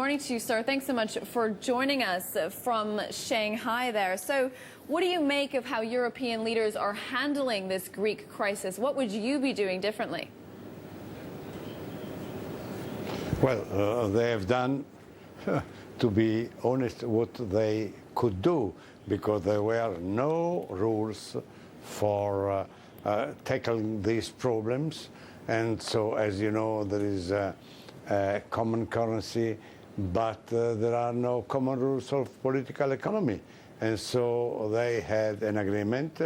morning to you, sir. Thanks so much for joining us from Shanghai there. So what do you make of how European leaders are handling this Greek crisis? What would you be doing differently? Well, they have done, to be honest, what they could do, because there were no rules for tackling these problems. And so, as you know, there is a common currency, but there are no common rules of political economy. And so they had an agreement,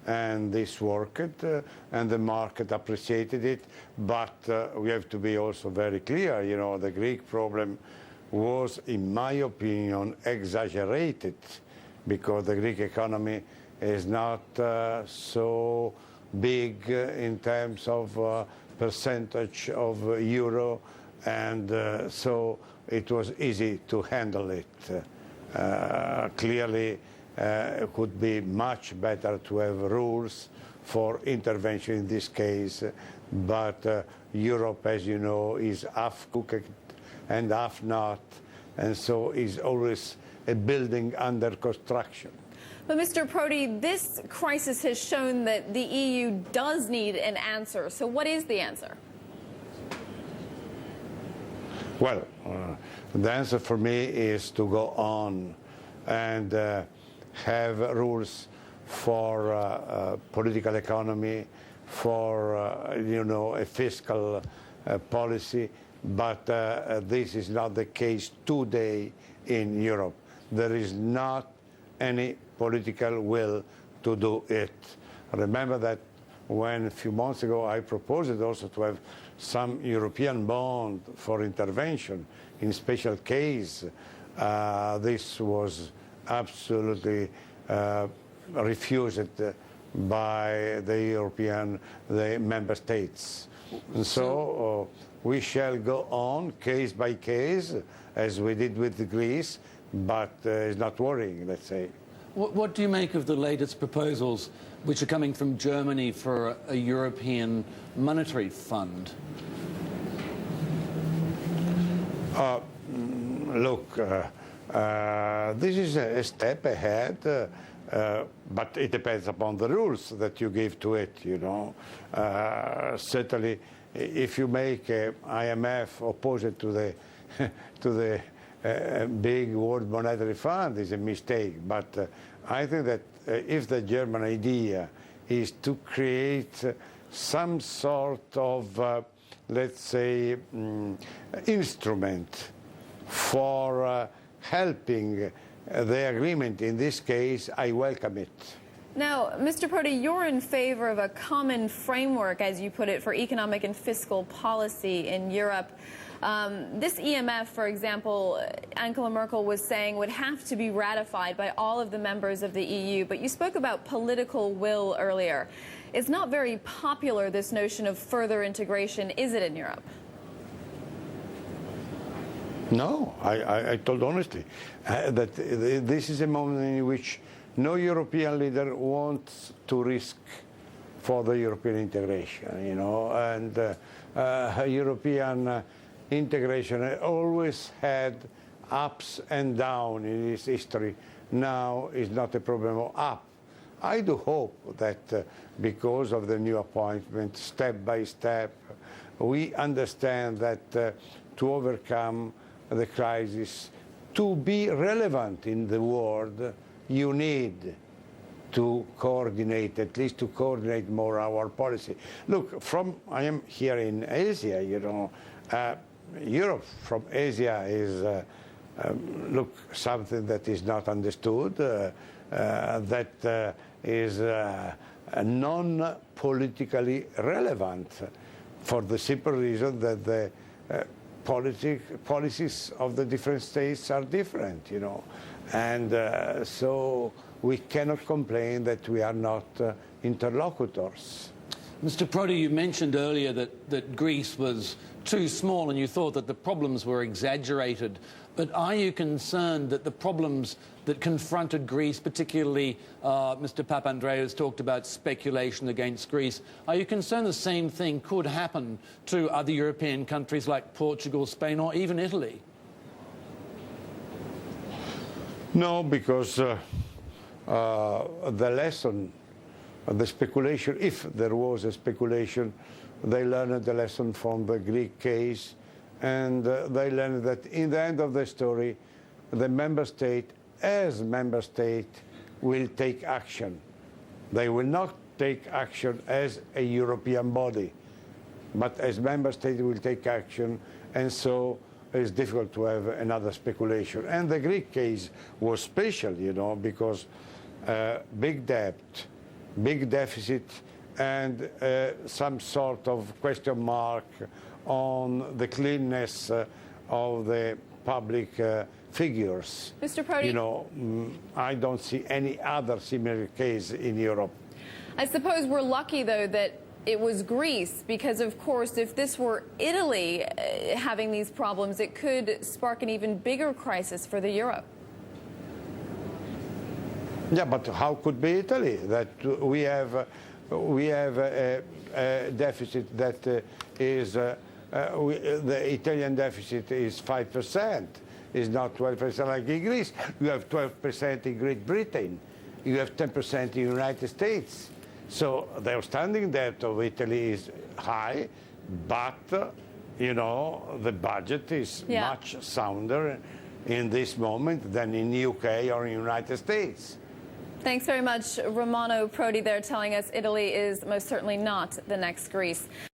and this worked, and the market appreciated it. But we have to be also very clear, you know, the Greek problem was, in my opinion, exaggerated, because the Greek economy is not so big in terms of percentage of euro, and so it was easy to handle it. Clearly, it could be much better to have rules for intervention in this case, but Europe, as you know, is half cooked and half not, and so is always a building under construction. But Mr. Prodi, this crisis has shown that the EU does need an answer. So what is the answer? Well, the answer for me is to go on and have rules for political economy, for you know, a fiscal policy, but this is not the case today in Europe. There is not any political will to do it. Remember that when a few months ago I proposed also to have some European bond for intervention in special case, this was absolutely refused by the member states. And so we shall go on case by case, as we did with Greece, but it's not worrying, let's say. What do you make of the latest proposals which are coming from Germany for a European monetary fund? Look, this is a step ahead, but it depends upon the rules that you give to it, you know. Certainly, if you make IMF opposite to the to the big World Monetary Fund, is a mistake. But I think that if the German idea is to create some sort of, let's say, instrument for helping the agreement in this case, I welcome it. Now, Mr. Prodi, you're in favor of a common framework, as you put it, for economic and fiscal policy in Europe. This EMF, for example, Angela Merkel was saying would have to be ratified by all of the members of the EU, but you spoke about political will earlier. It's not very popular, this notion of further integration, is it, in Europe? No, I told honestly that this is a moment in which no European leader wants to risk for the European integration, you know, and European integration always had ups and downs in its history. Now is not a problem of up. I do hope that because of the new appointment, step by step, we understand that to overcome the crisis, to be relevant in the world, you need to coordinate, at least to coordinate more our policy. Look, I am here in Asia, you know, Europe from Asia is, look, something that is not understood, that is non-politically relevant, for the simple reason that the policies of the different states are different, you know, and so we cannot complain that we are not interlocutors. Mr. Prodi, you mentioned earlier that Greece was too small and you thought that the problems were exaggerated. But are you concerned that the problems that confronted Greece, particularly Mr. Papandreou talked about speculation against Greece, are you concerned the same thing could happen to other European countries like Portugal, Spain, or even Italy? No, because the lesson, the speculation, if there was a speculation, they learned the lesson from the Greek case, and they learned that in the end of the story, the member state, as member state, will take action. They will not take action as a European body, but as member state will take action, and so it's difficult to have another speculation. And the Greek case was special, you know, because big debt, big deficit, and some sort of question mark on the cleanness of the public figures. Mr. Prodi, you know, I don't see any other similar case in Europe. I suppose we're lucky, though, that it was Greece, because, of course, if this were Italy having these problems, it could spark an even bigger crisis for the euro. Yeah, but how could be Italy? That we have a deficit that is the Italian deficit is 5%. Is not 12% like in Greece. You have 12% in Great Britain. You have 10% in the United States. So the outstanding debt of Italy is high, but you know the budget is much sounder in this moment than in the UK or in the United States. Thanks very much, Romano Prodi, there telling us Italy is most certainly not the next Greece.